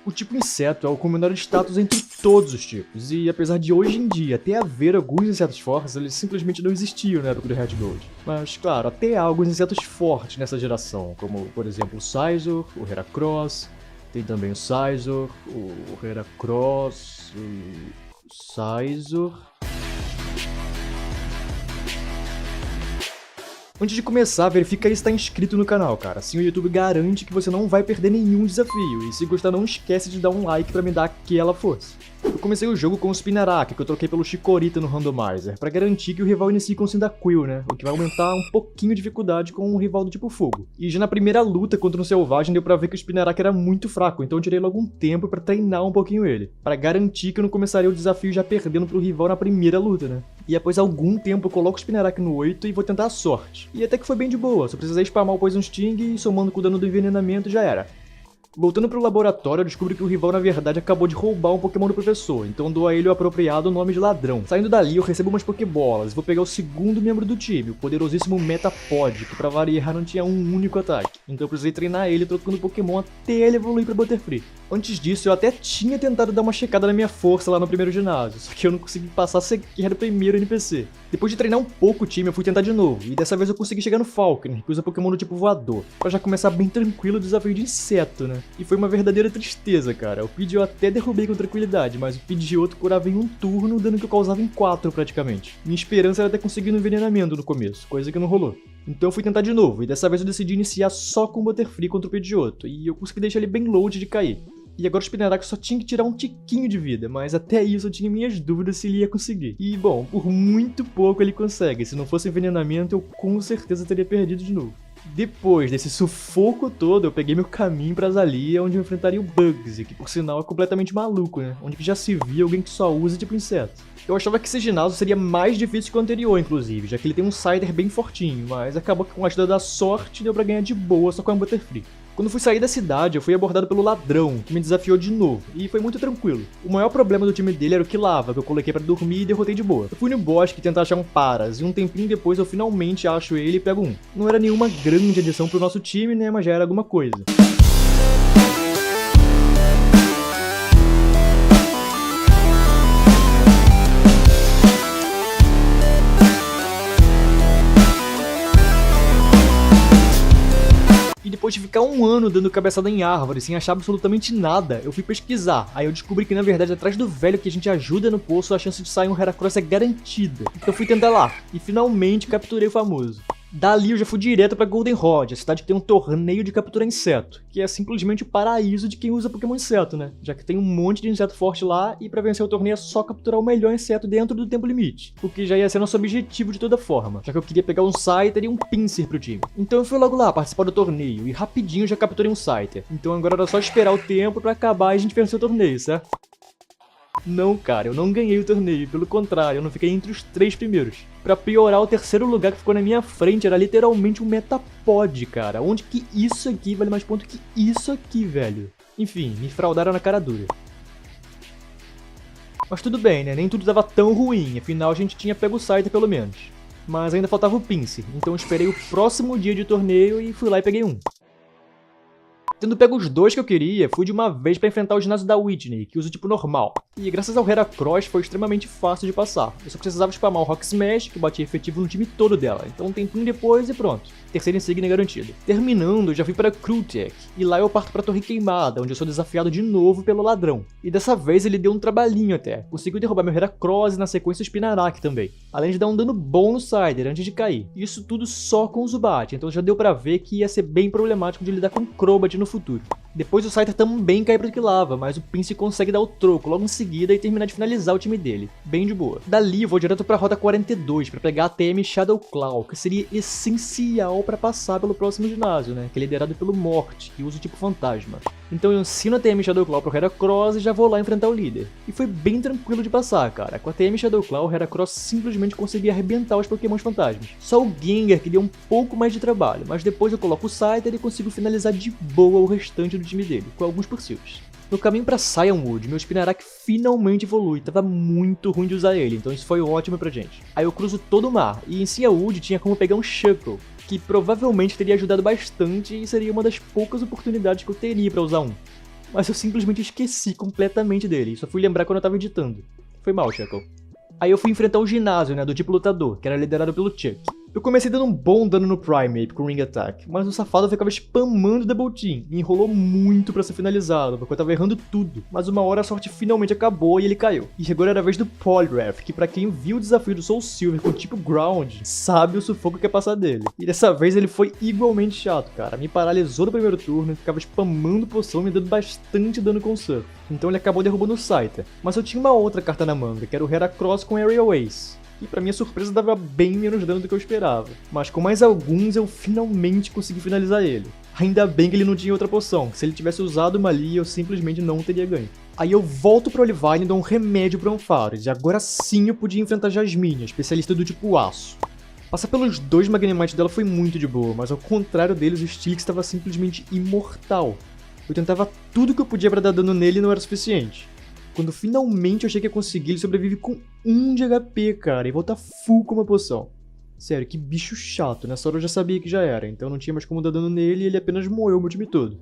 O tipo inseto é o com menor status entre todos os tipos, e apesar de hoje em dia até haver alguns insetos fortes, eles simplesmente não existiam na época do Red Gold. Mas claro, até há alguns insetos fortes nessa geração, como por exemplo o Scizor, o Heracross, tem também o Scizor, o Heracross, o Scizor. Antes de começar, verifica aí se está inscrito no canal, cara. Assim o YouTube garante que você não vai perder nenhum desafio. E se gostar, não esquece de dar um like pra me dar aquela força. Eu comecei o jogo com o Spinarak, que eu troquei pelo Chikorita no Randomizer, pra garantir que o rival inicie com o Cyndaquil, né? O que vai aumentar um pouquinho a dificuldade com um rival do tipo fogo. E já na primeira luta contra um selvagem deu pra ver que o Spinarak era muito fraco, então eu tirei logo um tempo pra treinar um pouquinho ele, pra garantir que eu não começaria o desafio já perdendo pro rival na primeira luta, né? E após algum tempo eu coloco o Spinarak no 8 e vou tentar a sorte. E até que foi bem de boa, só precisei spamar o Poison Sting e somando com o dano do envenenamento já era. Voltando pro laboratório, eu descobri que o rival na verdade acabou de roubar um Pokémon do professor, então dou a ele o apropriado nome de ladrão. Saindo dali, eu recebo umas Pokébolas e vou pegar o segundo membro do time, o poderosíssimo Metapod, que pra variar não tinha um único ataque. Então eu precisei treinar ele trocando Pokémon até ele evoluir pra Butterfree. Antes disso, eu até tinha tentado dar uma checada na minha força lá no primeiro ginásio, só que eu não consegui passar sequer do primeiro NPC. Depois de treinar um pouco o time, eu fui tentar de novo, e dessa vez eu consegui chegar no Falconer, que usa Pokémon do tipo voador, pra já começar bem tranquilo o desafio de inseto, né? E foi uma verdadeira tristeza, cara. O Pidgeot eu até derrubei com tranquilidade, mas o Pidgeotto curava em um turno, dando que eu causava em 4 praticamente. Minha esperança era ter conseguido um envenenamento no começo, coisa que não rolou. Então eu fui tentar de novo, e dessa vez eu decidi iniciar só com o Butterfree contra o Pidgeotto, e eu consegui deixar ele bem load de cair. E agora o Spinarak só tinha que tirar um tiquinho de vida, mas até isso eu tinha minhas dúvidas se ele ia conseguir. E bom, por muito pouco ele consegue, se não fosse envenenamento eu com certeza teria perdido de novo. Depois desse sufoco todo, eu peguei meu caminho pra Azalea, onde eu enfrentaria o Bugsy, que por sinal é completamente maluco, né? Onde que já se via alguém que só usa tipo inseto. Eu achava que esse ginásio seria mais difícil que o anterior, inclusive, já que ele tem um Cider bem fortinho, mas acabou que com a ajuda da sorte deu pra ganhar de boa só com a Butterfree. Quando fui sair da cidade, eu fui abordado pelo ladrão, que me desafiou de novo, e foi muito tranquilo. O maior problema do time dele era o Kilava, que eu coloquei pra dormir e derrotei de boa. Eu fui no bosque tentar achar um Paras, e um tempinho depois eu finalmente acho ele e pego um. Não era nenhuma grande adição pro nosso time, né, mas já era alguma coisa. Depois de ficar um ano dando cabeçada em árvore sem achar absolutamente nada, eu fui pesquisar. Aí eu descobri que na verdade atrás do velho que a gente ajuda no poço a chance de sair um Heracross é garantida. Então eu fui tentar lá, e finalmente capturei o famoso. Dali eu já fui direto pra Goldenrod, a cidade que tem um torneio de capturar inseto, que é simplesmente o paraíso de quem usa Pokémon inseto, né? Já que tem um monte de inseto forte lá, e pra vencer o torneio é só capturar o melhor inseto dentro do tempo limite, o que já ia ser nosso objetivo de toda forma, já que eu queria pegar um Scyther e um Pinsir pro time. Então eu fui logo lá participar do torneio, e rapidinho já capturei um Scyther, então agora era só esperar o tempo pra acabar e a gente vencer o torneio, certo? Não, cara, eu não ganhei o torneio, pelo contrário, eu não fiquei entre os 3 primeiros. Pra piorar, o terceiro lugar que ficou na minha frente era literalmente um Metapod, cara. Onde que isso aqui vale mais ponto que isso aqui, velho? Enfim, me fraudaram na cara dura. Mas tudo bem, né? Nem tudo estava tão ruim, afinal a gente tinha pego o Scyther pelo menos. Mas ainda faltava o Pinsir, então eu esperei o próximo dia de torneio e fui lá e peguei um. Tendo pego os dois que eu queria, fui de uma vez pra enfrentar o ginásio da Whitney, que usa o tipo normal. E graças ao Heracross foi extremamente fácil de passar. Eu só precisava spamar o Rock Smash, que batia efetivo no time todo dela. Então um tempinho depois e pronto. Terceira insígnia garantida. Terminando, eu já fui para Krultech, e lá eu parto pra Torre Queimada, onde eu sou desafiado de novo pelo ladrão. E dessa vez ele deu um trabalhinho até. Conseguiu derrubar meu Heracross e na sequência o Spinarak também. Além de dar um dano bom no Cider antes de cair. Isso tudo só com o Zubat, então já deu pra ver que ia ser bem problemático de lidar com o Crobat no futuro. Depois o Scyther também cai pro Kilava, mas o Pinsir consegue dar o troco logo em seguida e terminar de finalizar o time dele, bem de boa. Dali eu vou direto pra Rota 42 pra pegar a TM Shadow Claw, que seria essencial pra passar pelo próximo ginásio, né, que é liderado pelo Morte, que usa o tipo fantasma. Então eu ensino a TM Shadow Claw pro Heracross e já vou lá enfrentar o líder. E foi bem tranquilo de passar, cara. Com a TM Shadow Claw, o Heracross simplesmente conseguia arrebentar os Pokémons fantasmas. Só o Gengar que deu um pouco mais de trabalho, mas depois eu coloco o Scyther e consigo finalizar de boa o restante do time dele, com alguns pursuits. No caminho pra Cianwood, meu Spinarak finalmente evolui, tava muito ruim de usar ele, então isso foi ótimo pra gente. Aí eu cruzo todo o mar, e em Cianwood tinha como pegar um Shuckle, que provavelmente teria ajudado bastante e seria uma das poucas oportunidades que eu teria pra usar um. mas eu simplesmente esqueci completamente dele, só fui lembrar quando eu tava editando. Foi mal, Shackle. Aí eu fui enfrentar o ginásio, né, do tipo lutador, que era liderado pelo Chuck. Eu comecei dando um bom dano no Primeape com o Ring Attack, mas o safado ficava spamando Double Team e enrolou muito pra ser finalizado, porque eu tava errando tudo. Mas uma hora a sorte finalmente acabou e ele caiu. E agora era a vez do Poliwrath, que pra quem viu o desafio do Soul Silver com tipo Ground, sabe o sufoco que é passar dele. E dessa vez ele foi igualmente chato, cara. Me paralisou no primeiro turno, ficava spamando poção e me dando bastante dano com o Surf. Então ele acabou derrubando o Scyther. Mas eu tinha uma outra carta na manga, que era o Heracross com Aerial Ace. E pra minha surpresa dava bem menos dano do que eu esperava. Mas com mais alguns eu finalmente consegui finalizar ele. Ainda bem que ele não tinha outra poção, que se ele tivesse usado uma ali eu simplesmente não teria ganho. Aí eu volto pra Olivine e dou um remédio pro Ampharos, e agora sim eu podia enfrentar Jasmine, a especialista do tipo aço. Passar pelos dois Magnemites dela foi muito de boa, mas ao contrário deles o Steelix estava simplesmente imortal. Eu tentava tudo que eu podia pra dar dano nele e não era suficiente. Quando finalmente eu achei que ia conseguir, ele sobrevive com 1 de HP, cara, e volta full com uma poção. Sério, que bicho chato, nessa hora eu já sabia que já era, então não tinha mais como dar dano nele e ele apenas moeu o meu time todo.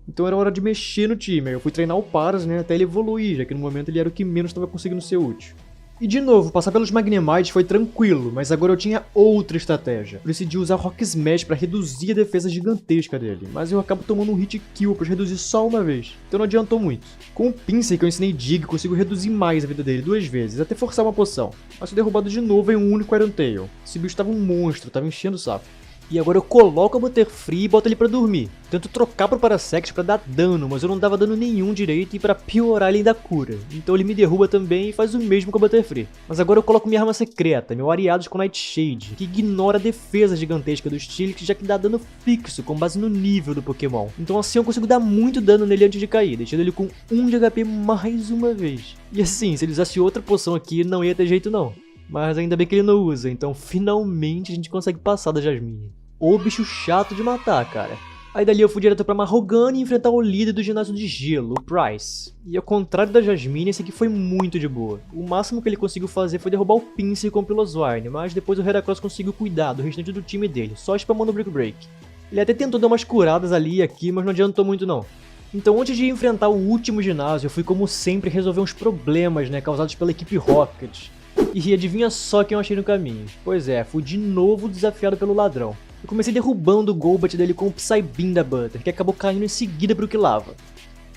Então era hora de mexer no time, aí eu fui treinar o Paras, né, até ele evoluir, já que no momento ele era o que menos estava conseguindo ser útil. E de novo, passar pelos Magnemites foi tranquilo, mas agora eu tinha outra estratégia. Eu decidi usar Rock Smash pra reduzir a defesa gigantesca dele, mas eu acabo tomando um hit kill pra reduzir só uma vez, então não adiantou muito. Com o Pinsir que eu ensinei Dig, eu consigo reduzir mais a vida dele 2 vezes, até forçar uma poção. Mas sou derrubado de novo em um único Iron Tail. Esse bicho tava um monstro, tava enchendo o saco. E agora eu coloco a Butterfree e boto ele pra dormir. Tento trocar pro Parasect pra dar dano, mas eu não dava dano nenhum direito e pra piorar ele ainda cura. Então ele me derruba também e faz o mesmo com a Butterfree. Mas agora eu coloco minha arma secreta, meu Ariados com Nightshade, que ignora a defesa gigantesca do Steelix, já que dá dano fixo, com base no nível do Pokémon. Então assim eu consigo dar muito dano nele antes de cair, deixando ele com 1 de HP mais uma vez. E assim, se ele usasse outra poção aqui, não ia ter jeito não. Mas ainda bem que ele não usa, então finalmente a gente consegue passar da Jasmine. Ô bicho chato de matar, cara. Aí dali eu fui direto pra Mahogany e enfrentar o líder do ginásio de gelo, o Price. E ao contrário da Jasmine, esse aqui foi muito de boa. O máximo que ele conseguiu fazer foi derrubar o Pinsir com o Piloswine, mas depois o Heracross conseguiu cuidar do restante do time dele, só spamando o Brick Break. Ele até tentou dar umas curadas ali e aqui, mas não adiantou muito não. Então antes de enfrentar o último ginásio, eu fui como sempre resolver uns problemas, né, causados pela equipe Rocket. E adivinha só quem eu achei no caminho? Pois é, fui de novo desafiado pelo ladrão. Eu comecei derrubando o Golbat dele com o Psybeam da Butter, que acabou caindo em seguida pro Quilava.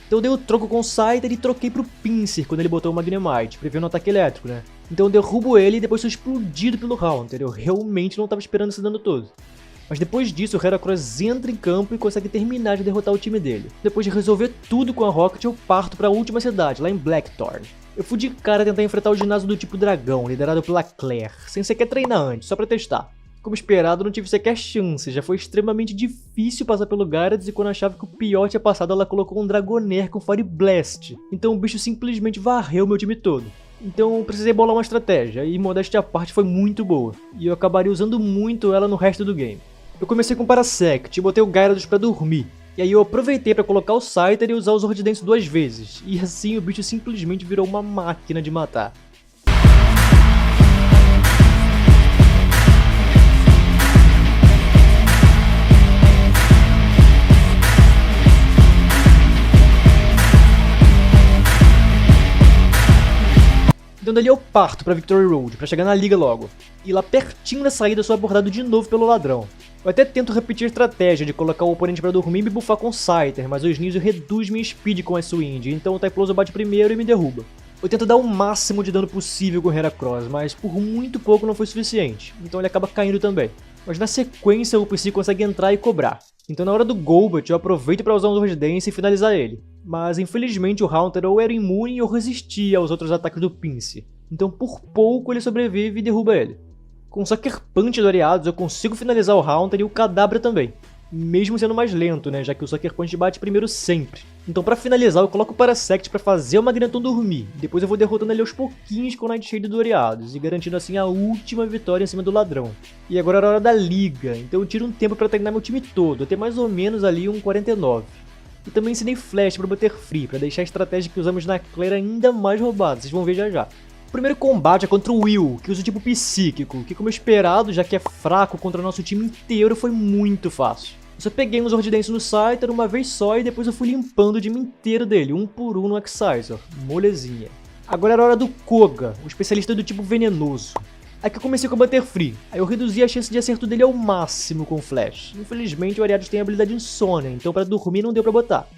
Então eu dei o troco com o Scyther e troquei pro Pinsir quando ele botou o Magnemite, prevendo um ataque elétrico, né? Então eu derrubo ele e depois sou explodido pelo Haunter, eu realmente não tava esperando esse dano todo. Mas depois disso o Heracross entra em campo e consegue terminar de derrotar o time dele. Depois de resolver tudo com a Rocket, eu parto pra última cidade, lá em Blackthorn. Eu fui de cara tentar enfrentar o ginásio do tipo dragão, liderado pela Claire, sem sequer treinar antes, só pra testar. Como esperado, não tive sequer chance, já foi extremamente difícil passar pelo Gyarados e quando achava que o pior tinha passado, ela colocou um Dragonair com Fire Blast. Então o bicho simplesmente varreu meu time todo. Então eu precisei bolar uma estratégia, e modéstia à parte foi muito boa, e eu acabaria usando muito ela no resto do game. Eu comecei com o Parasect e botei o Gyarados pra dormir. E aí eu aproveitei pra colocar o Scyther e usar os Sword Dance 2 vezes. E assim o bicho simplesmente virou uma máquina de matar. Então dali eu parto pra Victory Road, pra chegar na liga logo. E lá pertinho da saída eu sou abordado de novo pelo ladrão. Eu até tento repetir a estratégia de colocar o oponente pra dormir e me buffar com o Scyther, mas o Sneasel reduz minha speed com a Swing, então o Typhlosion bate primeiro e me derruba. Eu tento dar o máximo de dano possível com o Heracross, mas por muito pouco não foi suficiente, então ele acaba caindo também. Mas na sequência o PC consegue entrar e cobrar. Então na hora do Golbat eu aproveito pra usar um Sword Dance e finalizar ele. Mas infelizmente o Haunter ou era imune ou resistia aos outros ataques do Pinsir. Então por pouco ele sobrevive e derruba ele. Com o Sucker Punch do Ariados eu consigo finalizar o Haunter e o Kadabra também. Mesmo sendo mais lento, né, já que o Sucker Punch bate primeiro sempre. Então pra finalizar eu coloco o Parasect pra fazer o Magneton dormir. Depois eu vou derrotando ele aos pouquinhos com o Nightshade do Ariados e garantindo assim a última vitória em cima do ladrão. E agora era a hora da liga, então eu tiro um tempo pra treinar meu time todo, até mais ou menos ali um 49. E também ensinei Flash pra Butterfree, pra deixar a estratégia que usamos na Claire ainda mais roubada, vocês vão ver já já. O primeiro combate é contra o Will, que usa o tipo psíquico, que como esperado, já que é fraco contra o nosso time inteiro, foi muito fácil. Eu só peguei um Sword Dance no Scyther uma vez só e depois eu fui limpando o time inteiro dele, um por um no Excisor. Molezinha. Agora era a hora do Koga, o especialista do tipo venenoso. Aqui eu comecei com o Butterfree, aí eu reduzi a chance de acerto dele ao máximo com o Flash. Infelizmente o Ariados tem a habilidade insônia, então pra dormir não deu pra botar.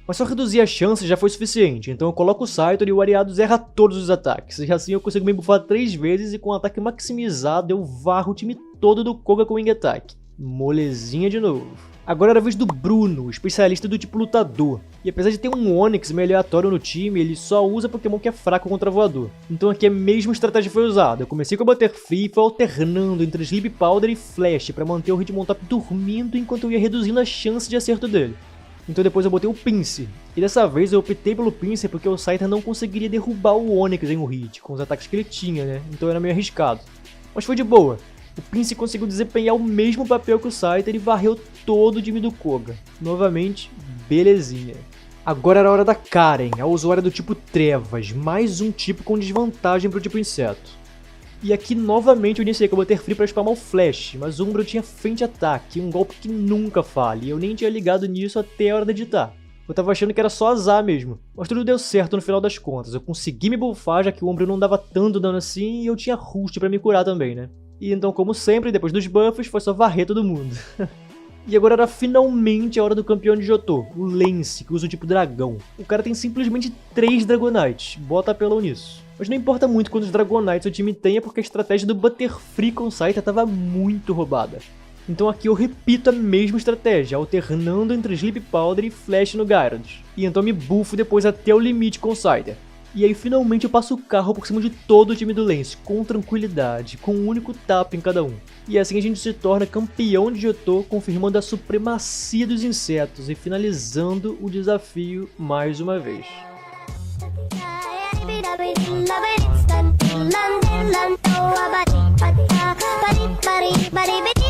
Mas só reduzir a chance já foi suficiente, então eu coloco o Scyther e o Ariados erra todos os ataques. E assim eu consigo me buffar 3 vezes e com um ataque maximizado eu varro o time todo do Koga com Wing Attack. Molezinha de novo. Agora era a vez do Bruno, especialista do tipo lutador. E apesar de ter um Onix meio aleatório no time, ele só usa Pokémon que é fraco contra voador. Então aqui a mesma estratégia foi usada. Eu comecei com o Butterfree e fui alternando entre Sleep Powder e Flash para manter o Hitmontop dormindo enquanto eu ia reduzindo a chance de acerto dele. Então depois eu botei o Pinsir. E dessa vez eu optei pelo Pinsir porque o Scyther não conseguiria derrubar o Onix em um hit, com os ataques que ele tinha, né? Então era meio arriscado. Mas foi de boa. O Pinsir conseguiu desempenhar o mesmo papel que o Scyther e varreu todo o time do Koga. Novamente, belezinha. Agora era a hora da Karen, a usuária do tipo Trevas, mais um tipo com desvantagem pro tipo Inseto. E aqui novamente eu iniciei com o Butterfree pra spamar o Flash, mas o Umbro tinha Feint Attack, um golpe que nunca falha, e eu nem tinha ligado nisso até a hora de editar. Eu tava achando que era só azar mesmo, mas tudo deu certo no final das contas, eu consegui me buffar já que o Umbro não dava tanto dano assim e eu tinha Roost pra me curar também, né? E então, como sempre, depois dos buffs, foi só varrer todo mundo. E agora era finalmente a hora do campeão de Johto, o Lance, que usa o tipo dragão. O cara tem simplesmente 3 Dragonites, bota apelão nisso. Mas não importa muito quantos Dragonites o time tenha, porque a estratégia do Butterfree com o Scyther tava muito roubada. Então aqui eu repito a mesma estratégia, alternando entre Sleep Powder e Flash no Gyarados. E então me buffo depois até o limite com o Scyther. E aí finalmente eu passo o carro por cima de todo o time do Lance, com tranquilidade, com um único tapa em cada um. E assim a gente se torna campeão de Johto, confirmando a supremacia dos insetos e finalizando o desafio mais uma vez. Body, body, body, body, body, body.